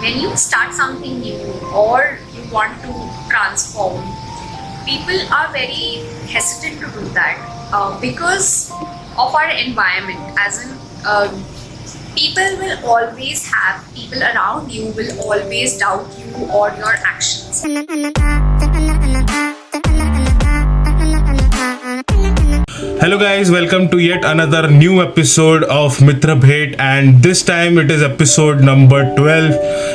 when you start something new or you want to transform, people are very hesitant to do that because of our environment. As in, people will always have people around you will always doubt you or your actions. Hello guys, welcome to yet another new episode of Mitra Bhet, and this time it is episode number 12,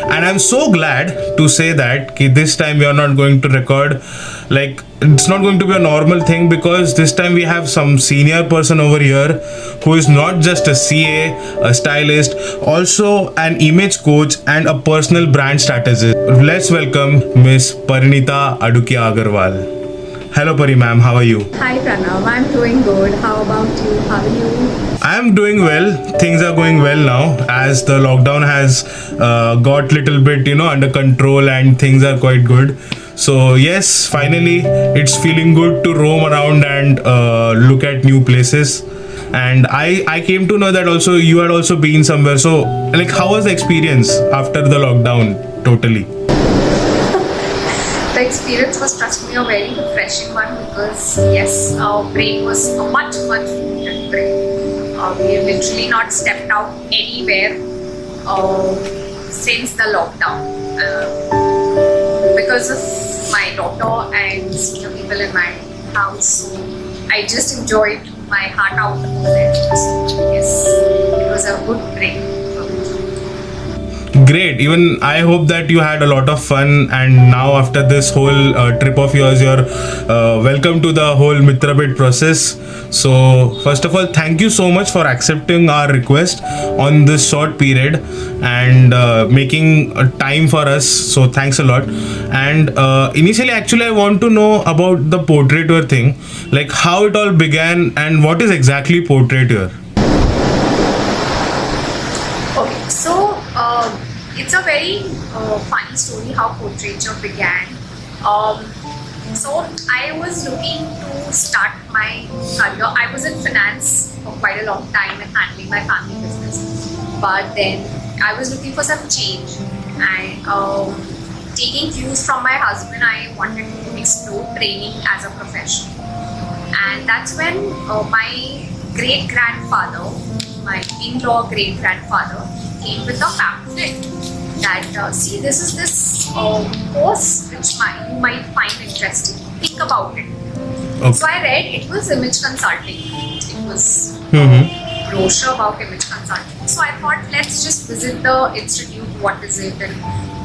and I'm so glad to say that this time we are not going to record like it's not going to be a normal thing, because this time we have some senior person over here who is not just a CA, a stylist, also an image coach and a personal brand strategist. Let's welcome Miss Parinita Agarwal. Hello Pari ma'am, how are you? Hi Pranav, I'm doing good. How about you? How are you? I am doing well. Things are going well now as the lockdown has got little bit under control and things are quite good. So yes, finally it's feeling good to roam around and look at new places. And I came to know that also you had also been somewhere. So like, how was the experience after the lockdown totally? The experience was, trust me, a very refreshing one because yes, our break was a much needed break. We have literally not stepped out anywhere since the lockdown because of my daughter and senior people in my house. So I just enjoyed my heart out the moment. So yes, it was a good break. Great. Even I hope that you had a lot of fun, and now after this whole trip of yours, you're welcome to the whole Mitra Bhet process. So first of all, thank you so much for accepting our request on this short period and making time for us. So thanks a lot. And initially, actually, I want to know about the Portraiture thing, like how it all began and what is exactly Portraiture. Okay, so it's a very funny story how Portraiture began. So I was looking to start my career. I was in finance for quite a long time and handling my family business. But then I was looking for some change and taking cues from my husband, I wanted to explore training as a profession. And that's when my great-grandfather, my in-law great-grandfather, came with a pamphlet that see, this is this course which you might find interesting. Think about it. Okay. So I read, it was image consulting. It was a brochure about image consulting. So I thought, let's just visit the institute. What is it and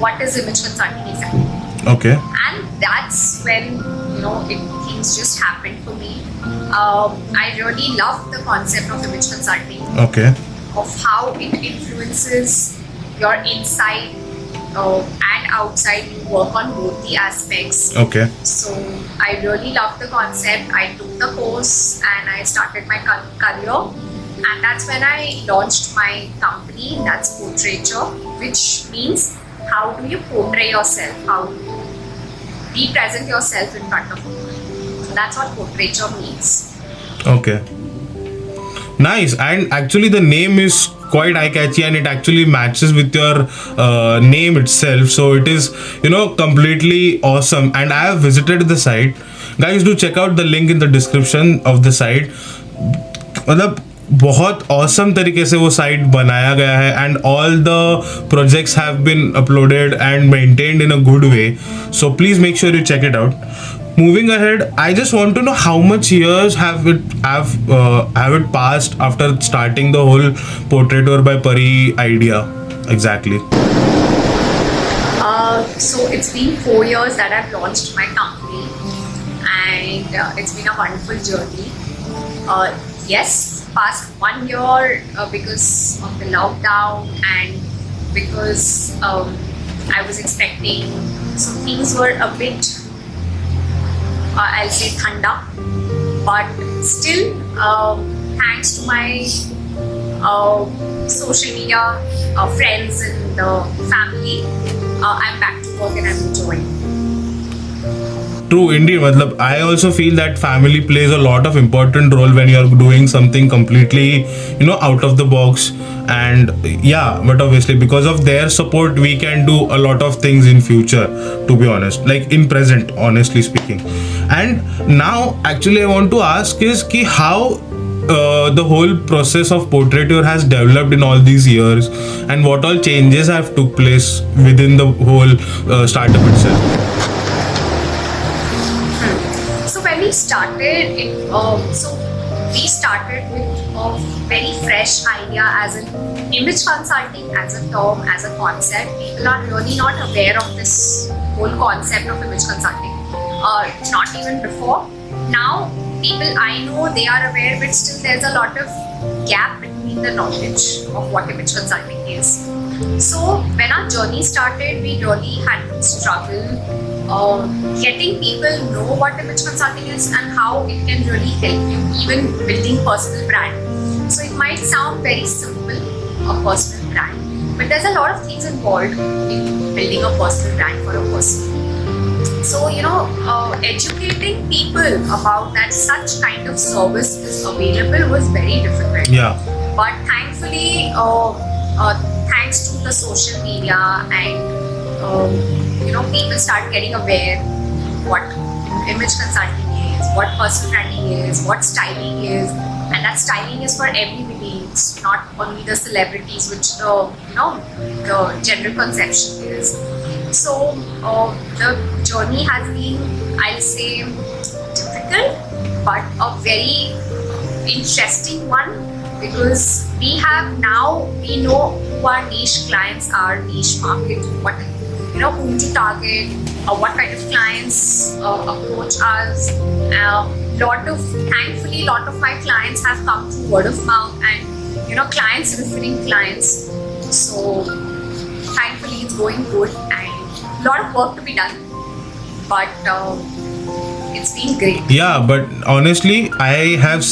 what is image consulting exactly? Okay. And that's when things just happened for me. I really love the concept of image consulting. Okay. Of how it influences your inside and outside. You work on both the aspects. Okay. So I really love the concept. I took the course and I started my career, and that's when I launched my company. That's Portraiture, which means how do you portray yourself, how do you represent yourself in front of people. So that's what Portraiture means. Okay. Nice. And actually the name is quite eye-catchy and it actually matches with your name itself. So it is, completely awesome. And I have visited the site. Guys, do check out the link in the description of the site. मतलब बहुत awesome तरीके से वो site बनाया गया है, and all the projects have been uploaded and maintained in a good way. So please make sure you check it out. Moving ahead, I just want to know how much years have it passed after starting the whole Portraiture by Pari idea exactly? So it's been 4 years that I've launched my company, and it's been a wonderful journey. Yes, past 1 year because of the lockdown and because I was expecting, so things were a bit I'll say thanda, but still thanks to my social media friends and family, I'm back to work and I'm enjoying. True, indeed. Matlab, I also feel that family plays a lot of important role when you're doing something completely, out of the box. And yeah, but obviously because of their support, we can do a lot of things in future. To be honest, like in present, honestly speaking. And now, actually, I want to ask is ki how the whole process of portraiture has developed in all these years, and what all changes have took place within the whole startup itself. So when we started, we started with a very fresh idea as an image consulting, as a term, as a concept. People are really not aware of this whole concept of image consulting. Not even before. Now, people I know, they are aware, but still there's a lot of gap between the knowledge of what image consulting is. So when our journey started, we really had to struggle getting people know what image consulting is and how it can really help you even building personal brand. So it might sound very simple, a personal brand, but there's a lot of things involved in building a personal brand for a person. So, educating people about that such kind of service is available was very difficult. Yeah. But thankfully, thanks to the social media and people start getting aware what image consulting is, what personal branding is, what styling is, and that styling is for everybody. It's not only the celebrities, which the general conception is. So the journey has been, I'll say, difficult, but a very interesting one, because we know who our niche clients are, niche market, whom to target, what kind of clients approach us. Thankfully, lot of my clients have come through word of mouth and clients referring clients. So thankfully, it's going good and a lot of work to be done. But it's been great. Yeah, but honestly, I have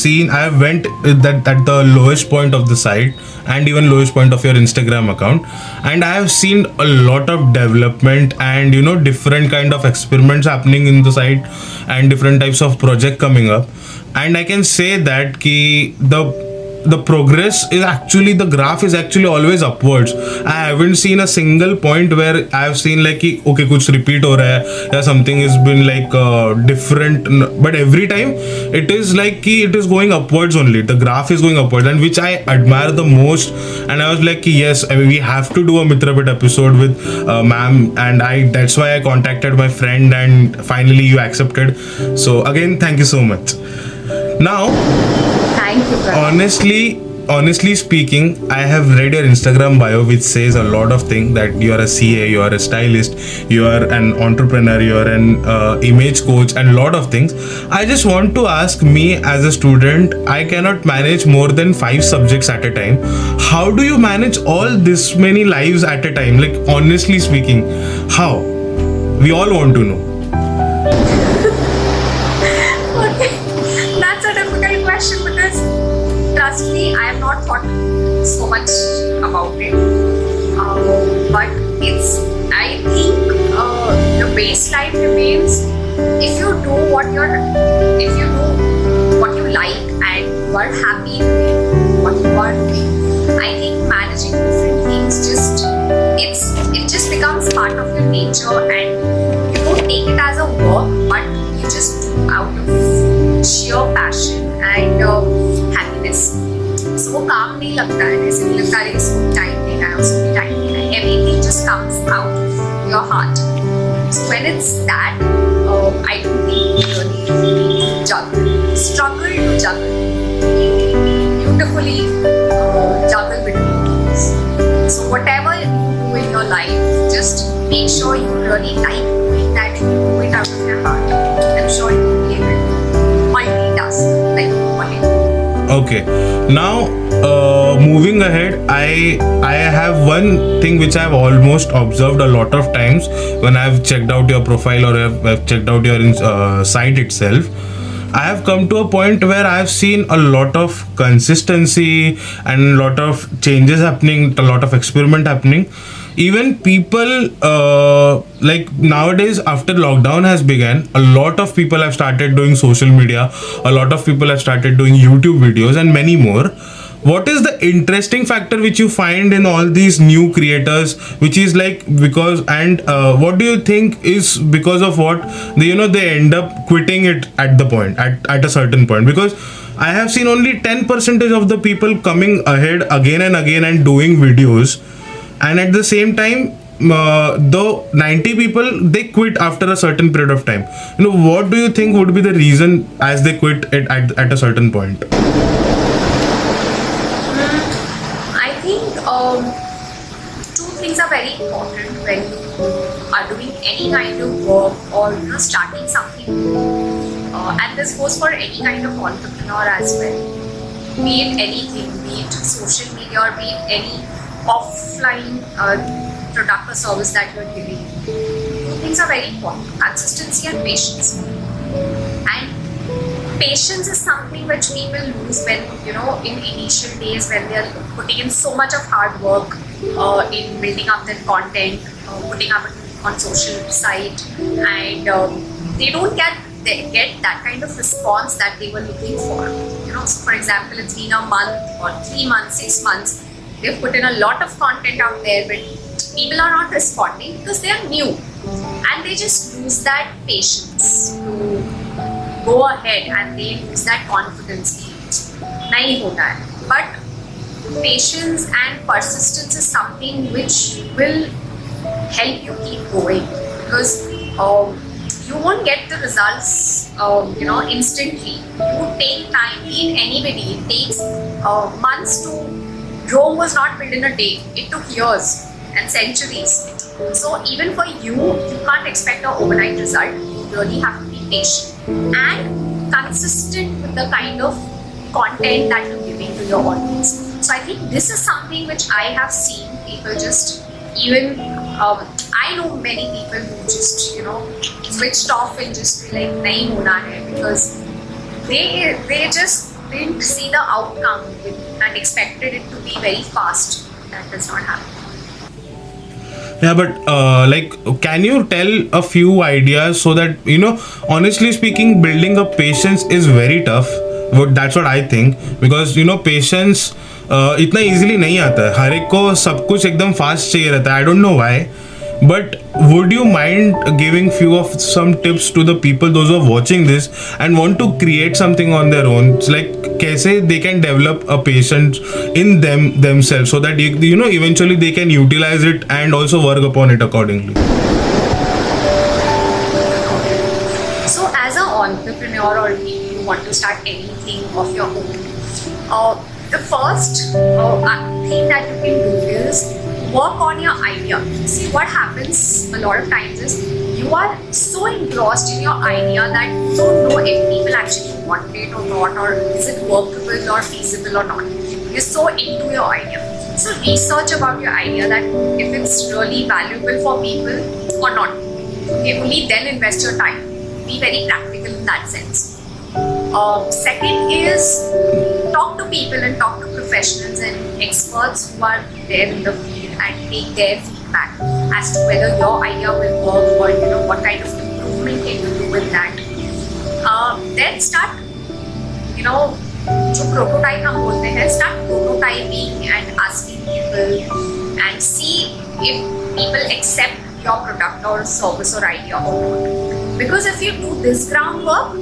went that at the lowest point of the site and even lowest point of your Instagram account, and I have seen a lot of development and different kind of experiments happening in the site and different types of project coming up. And I can say that the progress is actually, the graph is actually always upwards. I haven't seen a single point where I have seen like कि okay कुछ repeat हो रहा है या something has been like different, but every time it is like कि it is going upwards only. The graph is going upwards, and which I admire the most. And I was like कि yes, I mean, we have to do a Mitra Bhet episode with ma'am, and that's why I contacted my friend and finally you accepted. So again, thank you so much. Now, Thank you, brother. Honestly speaking, I have read your Instagram bio, which says a lot of things, that you are a CA, you are a stylist, you are an entrepreneur, you are an image coach, and a lot of things. I just want to ask, me as a student, I cannot manage more than 5 subjects at a time. How do you manage all this many lives at a time? Like, honestly speaking, how? We all want to know. Okay, that's a difficult question, because trust me, I have not thought so much about it. But I think the baseline remains, if you do what you like and you are happy doing what you are doing, I think managing different things it just becomes part of your nature, and you don't take it as a work, but you just do out of sheer passion and happiness. So वो काम नहीं लगता है, ऐसे नहीं लगता है इसको टाइम देना है, उसको टाइम देना है. Everything just comes out of your heart. So when it's that, I don't think you really need to struggle to juggle, beautifully juggle between things. So whatever you do in your life, just make sure you really like doing that and you do it out of your heart. I'm sure you will be able to multitask like what you do. Okay, now moving ahead, I have one thing which I've almost observed a lot of times when I've checked out your profile or I've checked out your site itself. I have come to a point where I have seen a lot of consistency and a lot of changes happening, a lot of experiment happening. even people like nowadays after lockdown has begun, a lot of people have started doing social media, a lot of people have started doing YouTube videos and many more. What is the interesting factor which you find in all these new creators, which is like because and what do you think is because of what they end up quitting it at the point at a certain point? Because I have seen only 10% of the people coming ahead again and again and doing videos, and at the same time the 90 people they quit after a certain period of time. What do you think would be the reason as they quit it at a certain point? I think two things are very important when you are doing any kind of work or starting something new. And this goes for any kind of entrepreneur as well. Be it anything, be it social media or be it any offline product or service that you're giving. Two things are very important: consistency and patience. And patience is something which people lose when in initial days when they're putting in so much of hard work in building up their content, putting up on social site, and they don't get that kind of response that they were looking for. So for example, it's been a month or 3 months, 6 months, they've put in a lot of content out there, but people are not responding because they are new and they just lose that patience to go ahead, and they lose that confidence. Nahi hona hai. But patience and persistence is something which will help you keep going, because you won't get the results instantly. You take time. In anybody, it takes months to. Rome was not built in a day. It took years and centuries. So even for you can't expect an overnight result. You really have to be patient and consistent with the kind of content that you're giving to your audience. So I think this is something which I have seen people just even I know many people who just switched off and just be like nahi hona hai, because they just didn't see the outcome and expected it to be very fast. That does not happen. Yeah, but can you tell a few ideas so that honestly speaking, building up patience is very tough. That's what I think, because patience इतना easily नहीं आता है. हर एक को सब कुछ एकदम fast चाहिए रहता है. I don't know why. But would you mind giving few of some tips to the people, those who are watching this and want to create something on their own? It's like कैसे they can develop a patience in themselves so that eventually they can utilize it and also work upon it accordingly. So as an entrepreneur, or you want to start anything of your own, the first thing that you can do is work on your idea. See, what happens a lot of times is you are so engrossed in your idea that you don't know if people actually want it or not, or is it workable or feasible or not. You're so into your idea. So research about your idea, that if it's really valuable for people or not. Okay, only then invest your time. Be very practical in that sense. Second is talk to people and talk to professionals and experts who are there in the field and take their feedback as to whether your idea will work, or what kind of improvement can you do with that. Then start जो prototype हम बोलते हैं, start prototyping and asking people and see if people accept your product or service or idea or not. Because if you do this groundwork,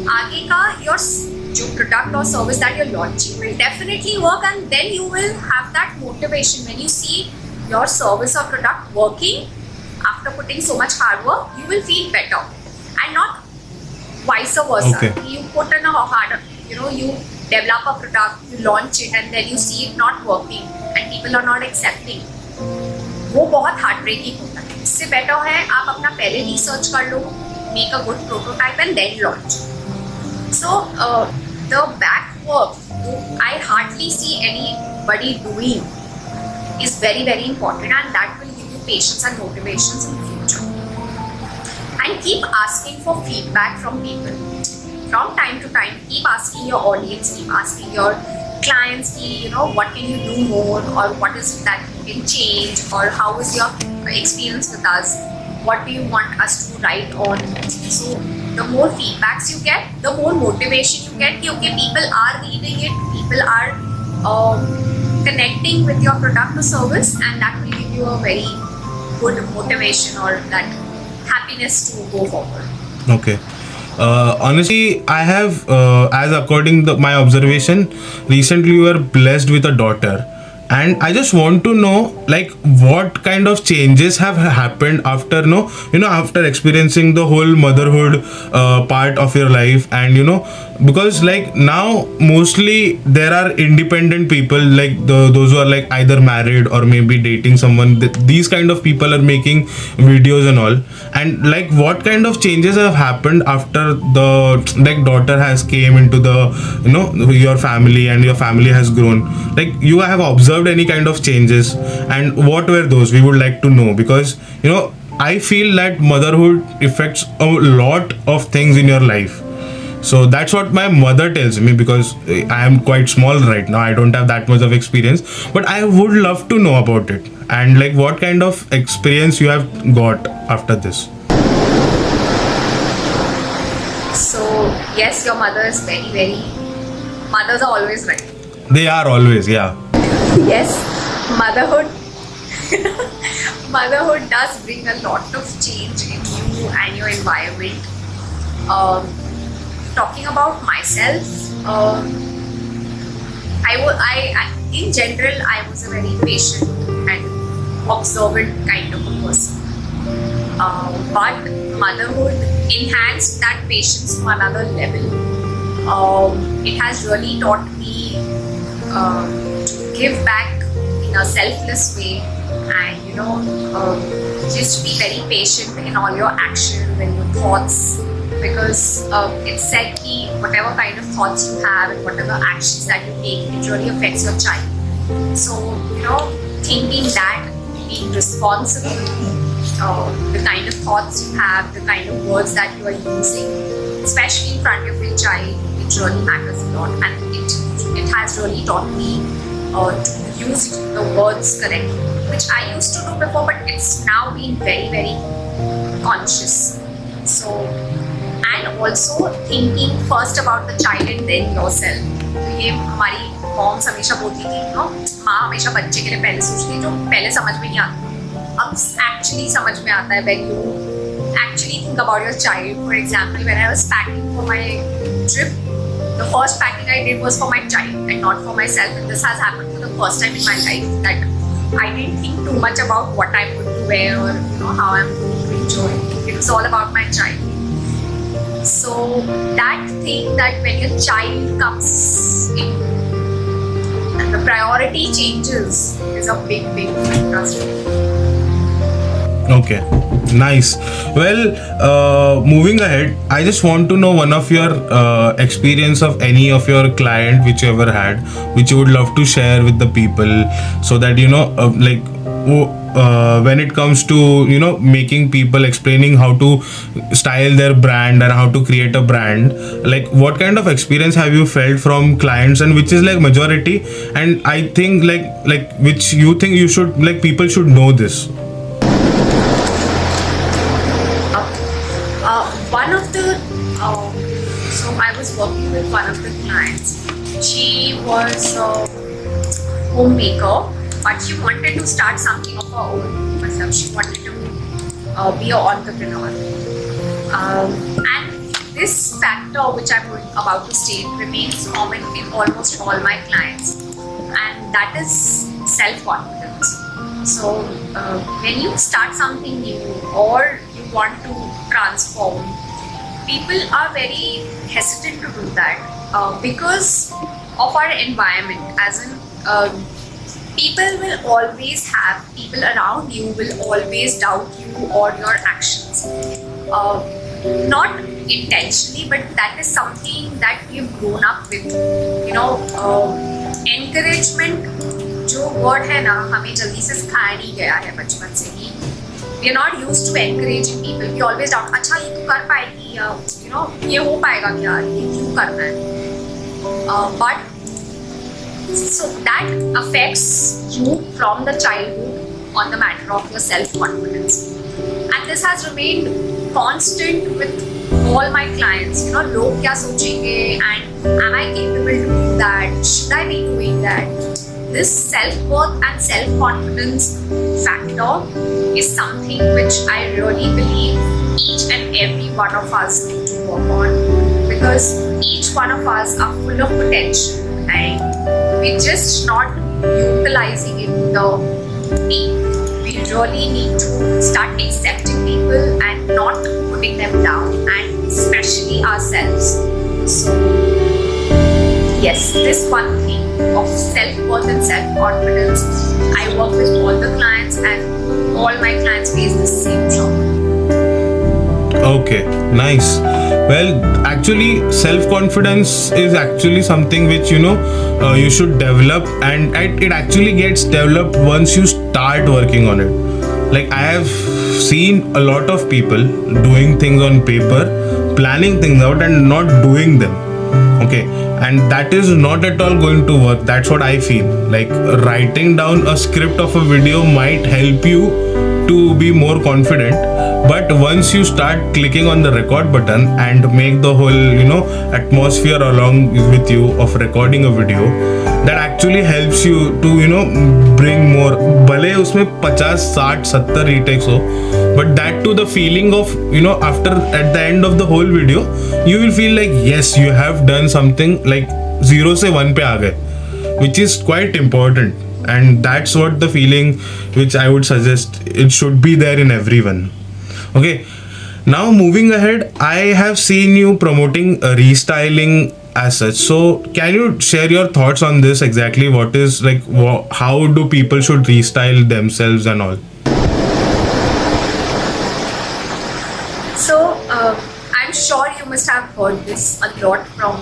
आगे का your जो product or service that you're launching will definitely work, and then you will have that motivation when you see your service or product working after putting so much hard work. You will feel better, and not vice versa. Okay. You put in a hard, you develop a product, you launch it, and then you see it not working and people are not accepting. वो बहुत heart breaking होता है. इससे better है आप अपना पहले research कर लो, make a good prototype and then launch. So the back work I hardly see anybody doing is very, very important, and that will give you patience and motivations in the future. And keep asking for feedback from people. From time to time, keep asking your audience, keep asking your clients feel, what can you do more, or what is it that you can change, or how is your experience with us, what do you want us to write on. So the more feedbacks you get, the more motivation you get. Okay, people are reading it, people are connecting with your product or service, and that will give you a very good motivation or that happiness to go forward. Okay. Honestly, I have, as according to my observation, recently you were blessed with a daughter, and I just want to know, like, what kind of changes have happened after, after experiencing the whole motherhood part of your life, and because like now mostly there are independent people, like those who are like either married or maybe dating someone. These kind of people are making videos and all, and like what kind of changes have happened after the like daughter has came into the your family, and your family has grown. Like, you have observed any kind of changes, and what were those? We would like to know, because I feel that motherhood affects a lot of things in your life. So that's what my mother tells me, because I am quite small right now. I don't have that much of experience, but I would love to know about it, and like what kind of experience you have got after this. So yes, your mother is very, very. Mothers are always right. They are always, yeah. Yes, motherhood. Motherhood does bring a lot of change in you and your environment. Talking about myself, in general, I was a very patient and observant kind of a person. But motherhood enhanced that patience to another level. It has really taught me to give back in a selfless way, and just be very patient in all your actions and your thoughts, because it's said that whatever kind of thoughts you have and whatever actions that you take, it really affects your child. So thinking that, being responsible, the kind of thoughts you have, the kind of words that you are using, especially in front of your child, it really matters a lot, and it has really taught me to use the words correctly, which I used to do before, but it's now been very, very conscious. So, and also thinking first about the child and then yourself. तो ये हमारी moms हमेशा बोलती थी, माँ हमेशा बच्चे के लिए पहले सोचती है, जो पहले समझ में नहीं आता, अब एक्चुअली समझ में आता है when you actually think about your child. For example, when I was packing for my trip, the first packing I did was for my child and not for myself, and this has happened for the first time in my life, that I didn't think too much about what I'm going to wear or how I'm going to enjoy. It was all about my child. So that thing, that when your child comes in and the priority changes, is a big thing. Okay, nice. Well, moving ahead, I just want to know one of your experience of any of your client which you ever had, which you would love to share with the people, so that when it comes to making people, explaining how to style their brand and how to create a brand, like what kind of experience have you felt from clients, and which is like majority, and I think like which you think you should, like, people should know this. One of the so I was working with one of the clients. She was a homemaker, but she wanted to start something of her own. She wanted to be an entrepreneur. And this factor, which I'm about to state, remains common in almost all my clients, and that is self-confidence. So when you start something new or you want to transform, people are very hesitant to do that because of our environment. As in, people will always have, people around you will always doubt you or your actions. Not intentionally, but that is something that we've grown up with. Encouragement जो word है ना, हमें जल्दी से सिखाया नहीं गया है बचपन से ही. We are not used to encouraging people. We always doubt, अच्छा ये तू कर पाएगी, ये हो पाएगा क्या, ये क्यों करना है. But So that affects you from the childhood on the matter of your self-confidence. And this has remained constant with all my clients. You know, log kya sochenge and am I capable to do that? Should I be doing that? This self-worth and self-confidence factor is something which I really believe each and every one of us need to work on, because each one of us are full of potential and we're just not utilizing it in the peak. We really need to start accepting people and not putting them down, and especially ourselves. So yes, this one thing of self-worth and self-confidence, I work with all the clients and all my clients face the same trouble. Okay, nice. Well, actually, self-confidence is actually something which you should develop, and it actually gets developed once you start working on it. Like, I have seen a lot of people doing things on paper, planning things out and not doing them. Okay, and that is not at all going to work. That's what I feel. Like, writing down a script of a video might help you to be more confident, but once you start clicking on the record button and make the whole atmosphere along with you of recording a video, that actually helps you to bring more, भले उसमें 50 60 70 retakes हो, but that to the feeling of after at the end of the whole video you will feel like yes, you have done something, like 0 से 1 पे आ गए, which is quite important. And that's what the feeling which I would suggest it should be there in everyone. Okay, now moving ahead, I have seen you promoting restyling as such. So can you share your thoughts on this exactly? What is like, how do people should restyle themselves and all? So I'm sure you must have heard this a lot from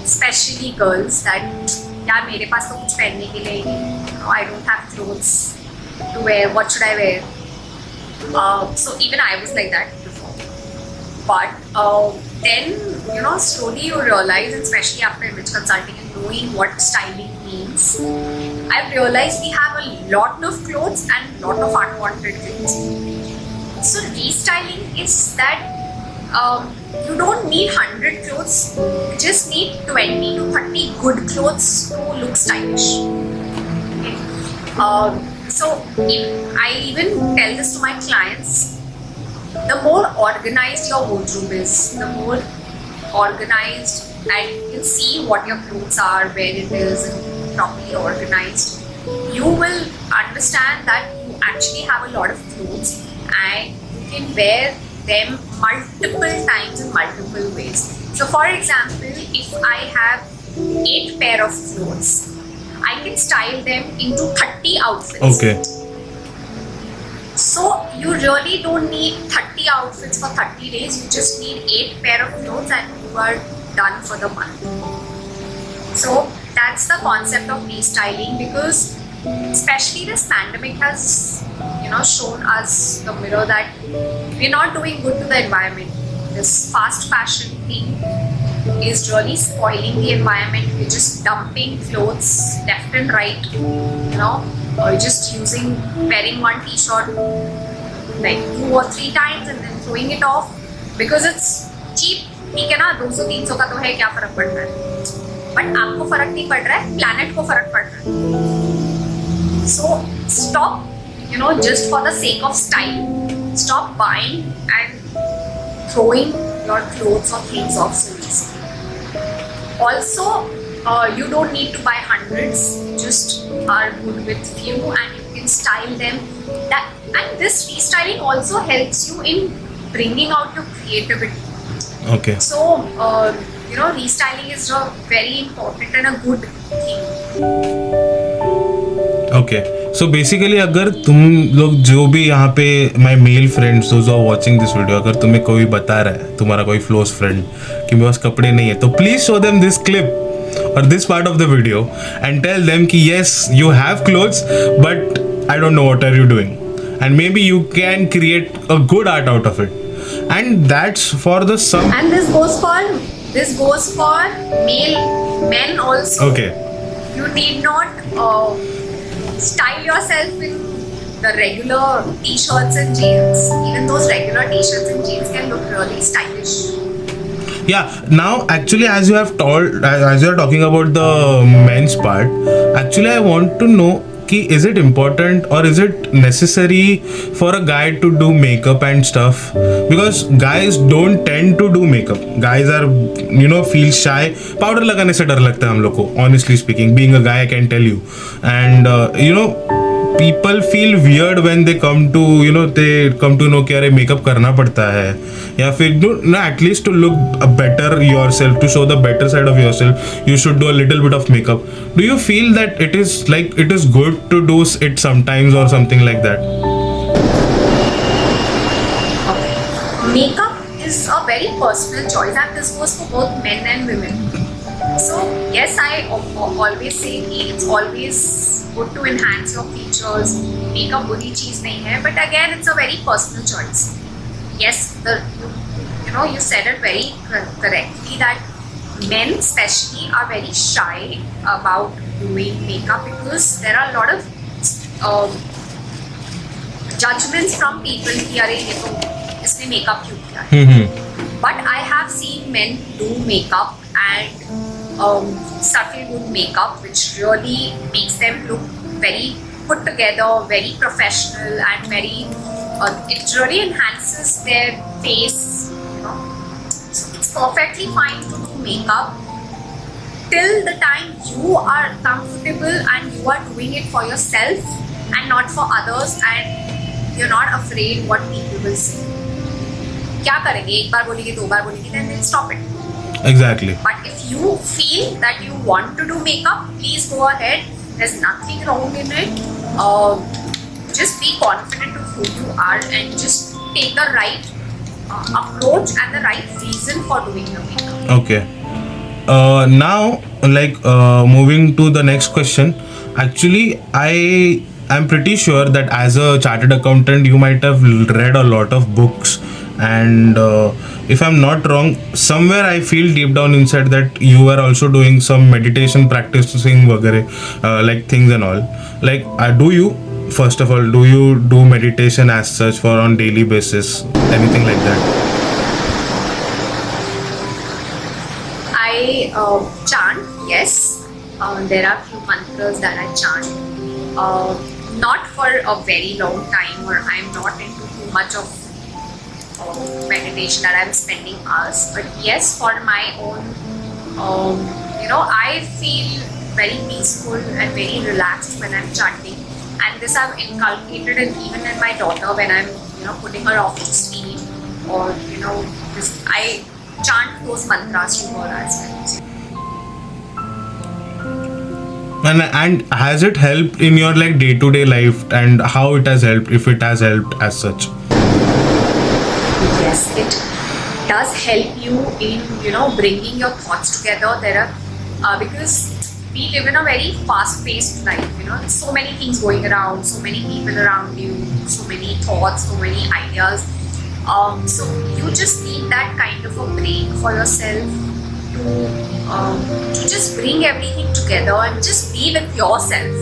especially girls that यार मेरे पास तो कुछ पहनने के लिए ही नहीं, I don't have clothes to wear, what should I wear? So even I was like that before, but then slowly you realize, especially after image consulting and knowing what styling means, I've realized we have a lot of clothes and lot of unwanted clothes. So restyling is that you don't need 100 clothes, you just need 20 to 30 good clothes to look stylish. Okay. So I even tell this to my clients, the more organized your wardrobe is, the more organized and you can see what your clothes are, where it is, and properly organized, you will understand that you actually have a lot of clothes and you can wear them multiple times in multiple ways. So for example, if I have 8 pair of clothes, I can style them into 30 outfits. Okay. So you really don't need 30 outfits for 30 days, you just need 8 pair of clothes and you are done for the month. So that's the concept of restyling, because especially this pandemic has shown us the mirror that we're not doing good to the environment. This fast fashion thing is really spoiling the environment. We're just dumping clothes left and right, or just wearing one t-shirt like 2 or 3 times and then throwing it off because it's cheap. ठीक है ना, 200-300 का तो है, क्या फर्क पड़ रहा है? बट आपको फर्क नहीं पड़ रहा है, प्लैनेट को फर्क पड़ रहा है. So stop, just for the sake of style, stop buying and throwing your clothes or things off so easily. Also, you don't need to buy hundreds, you just are good with few and you can style them. And this restyling also helps you in bringing out your creativity. Okay. So, restyling is a very important and a good thing. Okay. So basically, अगर तुम लोग जो भी यहाँ पे my male friends those who are watching this video, अगर तुम्हें कोई बता रहा है, तुम्हारा कोई close friend कि मेरे पास कपड़े नहीं है, तो please show them this clip or this part of the video and tell them कि yes, you have clothes, but I don't know what are you doing, and maybe you can create a good art out of it, and that's for the some. And this goes for male men also. Okay. You need not style yourself in the regular t-shirts and jeans. Even those regular t-shirts and jeans can look really stylish. Yeah, now actually, as you have told, as you are talking about the men's part, actually I want to know ki, is it important or is it necessary for a guy to do makeup and stuff? Because guys don't tend to do makeup. Guys are, feel shy. Powder लगाने से डर लगता है हम लोग को, honestly speaking. Being a guy, I can tell you. And people feel weird when they come to know कि अरे मेकअप करना पड़ता है, या फिर at least to look better yourself, to show the better side of yourself, you should do a little bit of makeup. Do you feel that it is good to do it sometimes or something like that? Makeup is a very personal choice, and this goes for both men and women. So yes, I always say it's always good to enhance your features. Makeup बुरी चीज नहीं है, but again it's a very personal choice. Yes, you said it very correctly that men especially are very shy about doing makeup because there are a lot of judgments from people कि अरे ये तो इसने makeup क्यों किया है. But I have seen men do makeup and subtle good makeup which really makes them look very put together, very professional, and very it really enhances their face, So it's perfectly fine to do makeup till the time you are comfortable and you are doing it for yourself and not for others, and you're not afraid what people will say. क्या करेंगे, एक बार बोलेंगे, दो बार बोलेंगे, then they'll stop it. Exactly. But if you feel that you want to do makeup, please go ahead. There's nothing wrong in it. Just be confident of who you are and just take the right approach and the right reason for doing the makeup. Okay. Now, moving to the next question. Actually, I'm pretty sure that as a chartered accountant, you might have read a lot of books. And if I'm not wrong, somewhere I feel deep down inside that you are also doing some meditation practicing like things and all. Like, first of all, do you do meditation as such for on daily basis, anything like that? I chant, yes. There are few mantras that I chant. Not for a very long time, or I'm not into too much of meditation that I'm spending hours, but yes, for my own, I feel very peaceful and very relaxed when I'm chanting, and this I've inculcated even in my daughter when I'm putting her off to sleep, or I chant those mantras to her as well. And has it helped in your day-to-day life, and how it has helped, if it has helped as such? Yes, it does help you in bringing your thoughts together. There are because we live in a very fast-paced life. There's so many things going around, so many people around you, so many thoughts, so many ideas. So you just need that kind of a break for yourself to just bring everything together and just be with yourself,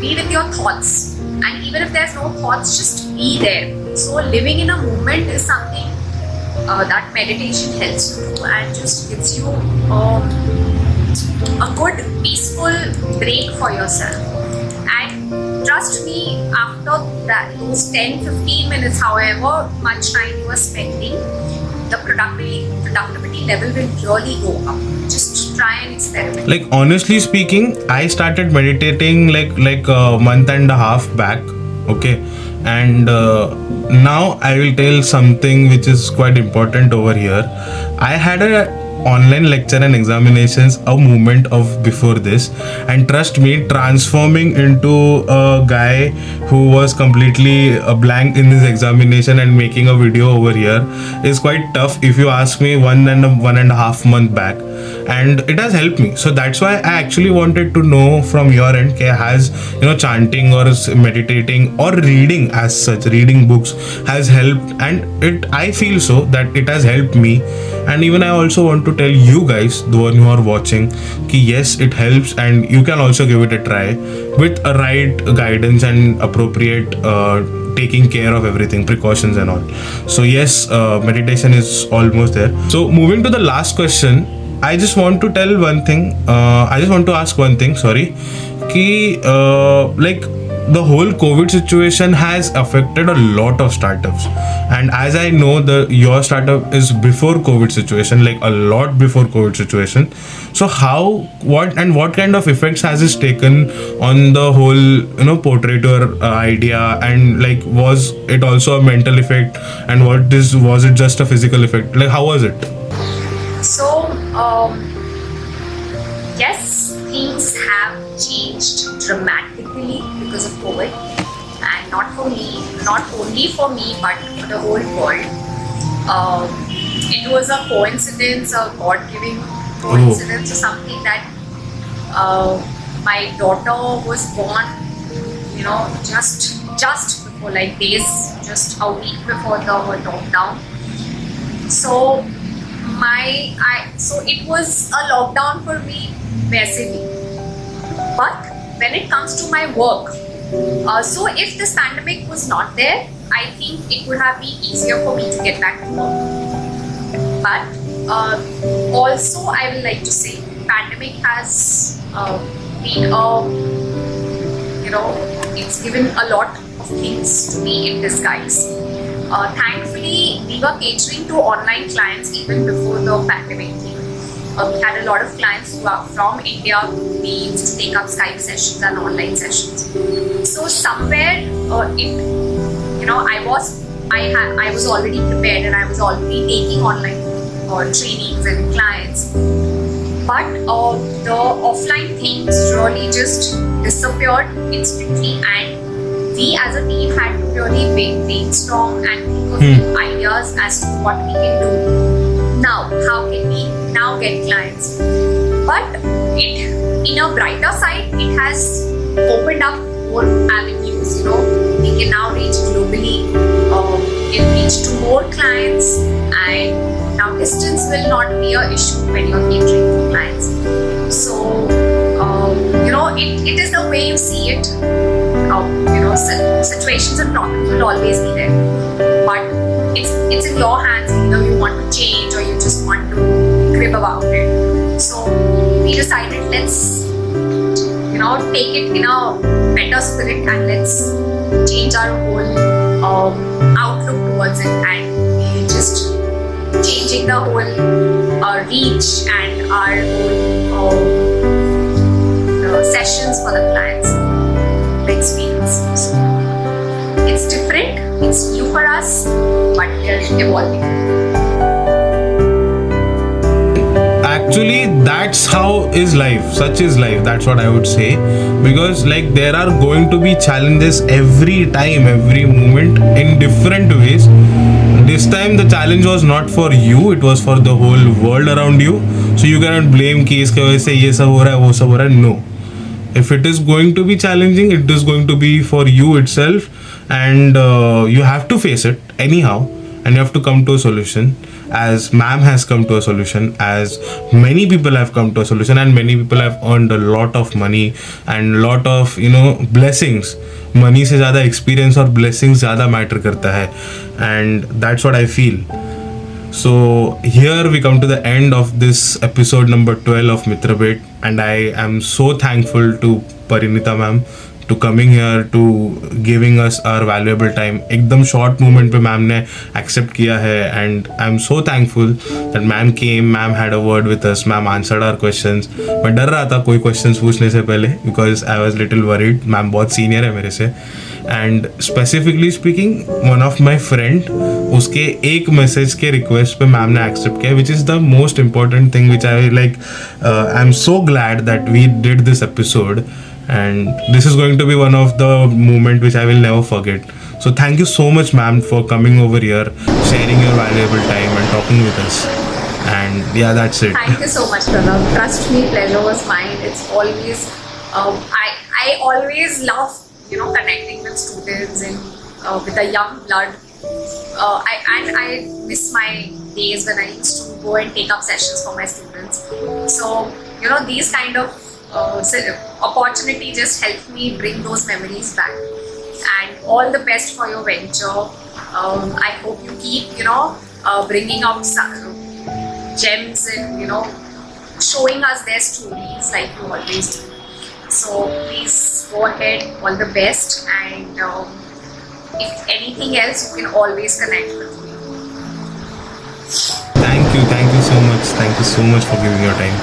be with your thoughts, and even if there's no thoughts, just be there. So living in a moment is something that meditation helps you do and just gives you a good peaceful break for yourself. And trust me, after those 10-15 minutes, however much time you are spending, the productivity level will really go up. Just try and experiment. Like, honestly speaking, I started meditating like a month and a half back. Okay. And now I will tell something which is quite important over here. I had a online lecture and examinations a moment of before this, and trust me, transforming into a guy who was completely blank in his examination and making a video over here is quite tough, if you ask me. 1.5 months back, and it has helped me. So that's why I actually wanted to know from your end, has chanting or meditating or reading as such, reading books has helped, and I feel so that it has helped me. And even I also want to tell you guys, the one who are watching, yes, it helps, and you can also give it a try with a right guidance and appropriate taking care of everything, precautions and all. So yes, meditation is almost there. So moving to the last question, I just want to tell one thing. I just want to ask one thing. Sorry, like the whole COVID situation has affected a lot of startups, and as I know, your startup is before COVID situation, like a lot before COVID situation. So what kind of effects has this taken on the whole Portraiture idea, and like was it also a mental effect, and was it just a physical effect? Like how was it? So, yes, things have changed dramatically because of COVID, and not only for me, but for the whole world. It was a coincidence, a God-giving coincidence, or something that my daughter was born, just before, like days, just a week before the lockdown. So so it was a lockdown for me, basically. But when it comes to my work, so if this pandemic was not there, I think it would have been easier for me to get back to work. But also, I will like to say, pandemic has been it's given a lot of things to me in disguise. Thankfully, we were catering to online clients even before the pandemic came. We had a lot of clients who are from India. We used to take up Skype sessions and online sessions. So somewhere, I was already prepared, and I was already taking online trainings and clients. But the offline things really just disappeared instantly, and we as a team had to really brainstorm and think of new ideas as to what we can do now. How can we now get clients? But in a brighter side, it has opened up more avenues. We can now reach globally, we can reach to more clients, and now distance will not be an issue when you're catering to clients. So it is the way you see it. Situations and problems will always be there, but it's in your hands. You want to change, or you just want to crib about it. So we decided, let's take it in a better spirit, and let's change our whole outlook towards it, and we just changing the whole reach and our whole sessions for the clients, the experience. So it's different, it's new for us, but we are evolving. Actually, that's how is life. Such is life. That's what I would say. Because like there are going to be challenges every time, every moment, in different ways. This time the challenge was not for you, it was for the whole world around you. So you cannot blame कि इसके वजह से ये सब हो रहा है, वो सब हो रहा है. No. If it is going to be challenging, it is going to be for you itself, and you have to face it anyhow, and you have to come to a solution, as ma'am has come to a solution, as many people have come to a solution, and many people have earned a lot of money and lot of blessings. Money से ज़्यादा experience और blessings ज़्यादा matter करता है, and that's what I feel. So here we come to the end of this episode number 12 of Mitra Bhet, and I am so thankful to Parinita Ma'am to coming here, to giving us our valuable time. एकदम short moment पे ma'am ने accept किया है, and I'm so thankful that ma'am came, ma'am had a word with us, ma'am answered our questions. मैं डर रहा था कोई questions पूछने से पहले, because I was little worried. Ma'am बहुत senior है मेरे से, and specifically speaking, one of my friend, उसके एक मैसेज के रिक्वेस्ट पे मैम ने एक्सेप्ट किया, which is the most important thing, which I like. I'm so glad that we did this episode, and this is going to be one of the moment which I will never forget. So thank you so much, ma'am, for coming over here, sharing your valuable time and talking with us. And yeah, that's it. Thank you so much, Pranav. Trust me, pleasure was mine. It's always, I always love, connecting with students and with the young blood. I miss my days when I used to go and take up sessions for my students. So, these kind of opportunity just helped me bring those memories back. And all the best for your venture. I hope you keep, bringing out gems and showing us their stories like you always do. So please go ahead, all the best, and if anything else you can always connect with me. Thank you so much. Thank you so much for giving your time.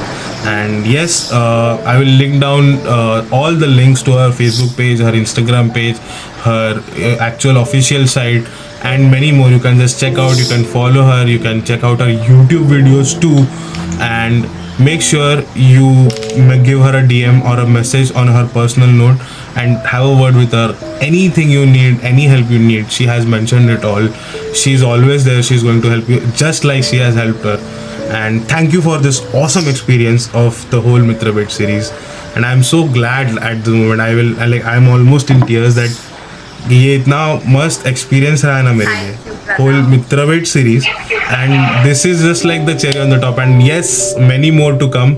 And yes, I will link down all the links to her Facebook page, her Instagram page, her actual official site, and many more. You can just check out, you can follow her, you can check out her YouTube videos too, and make sure you give her a DM or a message on her personal note and have a word with her. Anything you need, any help you need, she has mentioned it all. She's always there. She's going to help you just like she has helped her. And thank you for this awesome experience of the whole Mitra Bhet series. And I'm so glad at the moment. I'm almost in tears that ये इतना मस्त experience रहा है ना मेरे लिए whole Mitra Bhet series, and this is just like the cherry on the top, and yes, many more to come.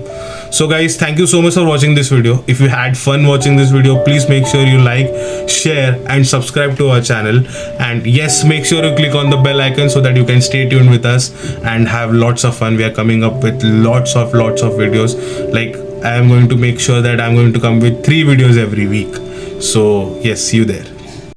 So guys, thank you so much for watching this video. If you had fun watching this video, please make sure you like, share and subscribe to our channel, and yes, make sure you click on the bell icon so that you can stay tuned with us and have lots of fun. We are coming up with lots of videos. Like, I am going to make sure that I'm going to come with 3 videos every week. So yes, see you there.